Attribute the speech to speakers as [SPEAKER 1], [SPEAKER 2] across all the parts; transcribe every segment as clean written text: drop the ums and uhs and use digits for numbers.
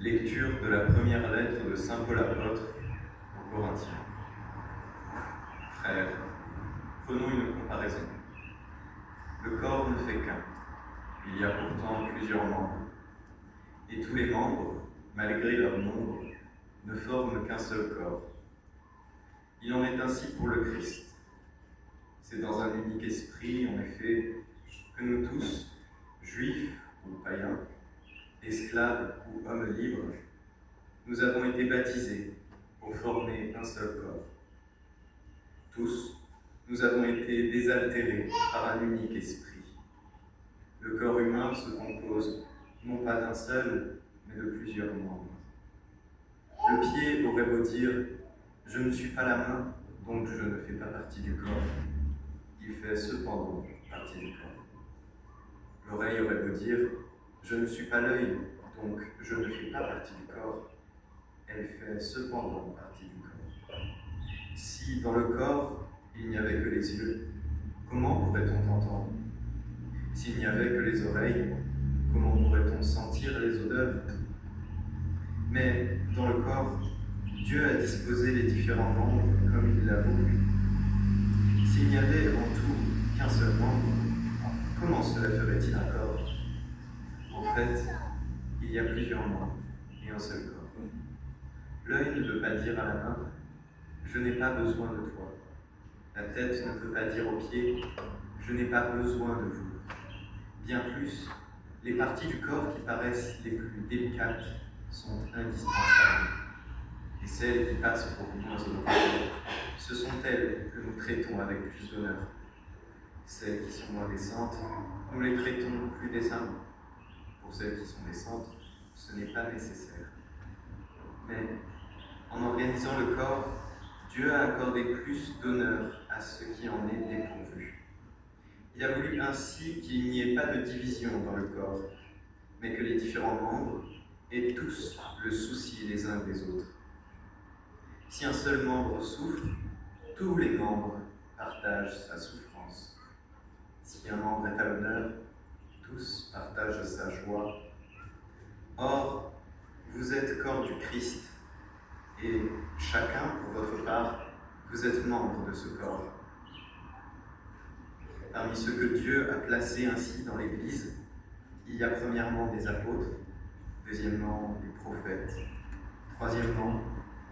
[SPEAKER 1] Lecture de la première lettre de saint Paul apôtre aux Corinthiens. Frères, prenons une comparaison. Le corps ne fait qu'un. Il y a pourtant plusieurs membres. Et tous les membres, malgré leur nombre, ne forment qu'un seul corps. Il en est ainsi pour le Christ. C'est dans un unique esprit, en effet, que nous tous, juifs ou païens, esclaves ou hommes libres, nous avons été baptisés pour former un seul corps. Tous, nous avons été désaltérés par un unique esprit. Le corps humain se compose non pas d'un seul, mais de plusieurs membres. Le pied aurait beau dire « Je ne suis pas la main, donc je ne fais pas partie du corps », il fait cependant partie du corps. L'oreille aurait beau dire « Je ne suis pas l'œil, donc je ne fais pas partie du corps », elle fait cependant partie du corps. Si dans le corps, il n'y avait que les yeux, comment pourrait-on entendre? S'il n'y avait que les oreilles, comment pourrait-on sentir les odeurs? Mais dans le corps, Dieu a disposé les différents membres comme il l'a voulu. S'il n'y avait en tout qu'un seul membre, comment cela ferait-il un corps? En fait, il y a plusieurs membres et un seul corps. L'œil ne veut pas dire à la main « Je n'ai pas besoin de toi ». La tête ne peut pas dire aux pieds « Je n'ai pas besoin de vous ». Bien plus, les parties du corps qui paraissent les plus délicates sont indispensables. Et celles qui passent pour moins honorables, ce sont elles que nous traitons avec plus d'honneur. Celles qui sont moins décentes, nous les traitons plus décemment. Pour celles qui sont décentes, ce n'est pas nécessaire. Mais en organisant le corps, Dieu a accordé plus d'honneur à ce qui en est dépourvu. Il a voulu ainsi qu'il n'y ait pas de division dans le corps, mais que les différents membres aient tous le souci les uns des autres. Si un seul membre souffre, tous les membres partagent sa souffrance. Si un membre est à l'honneur, tous partagent sa joie. Or, vous êtes corps du Christ, et chacun, pour votre part, vous êtes membre de ce corps. Parmi ceux que Dieu a placés ainsi dans l'Église, il y a premièrement des apôtres, deuxièmement des prophètes, troisièmement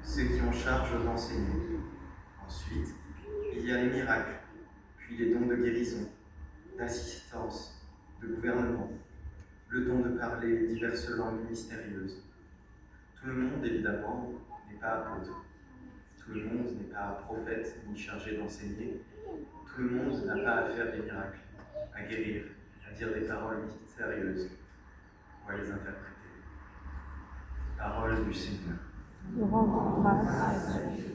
[SPEAKER 1] ceux qui ont charge d'enseigner. Ensuite, il y a les miracles, puis les dons de guérison, d'assistance, de gouvernement, le don de parler diverses langues mystérieuses. Tout le monde, évidemment, n'est pas apôtre. Tout le monde n'est pas prophète ni chargé d'enseigner. Tout le monde n'a pas à faire des miracles, à guérir, à dire des paroles mystérieuses ou à les interpréter. Parole du Seigneur.
[SPEAKER 2] Nous rendons grâce à Dieu.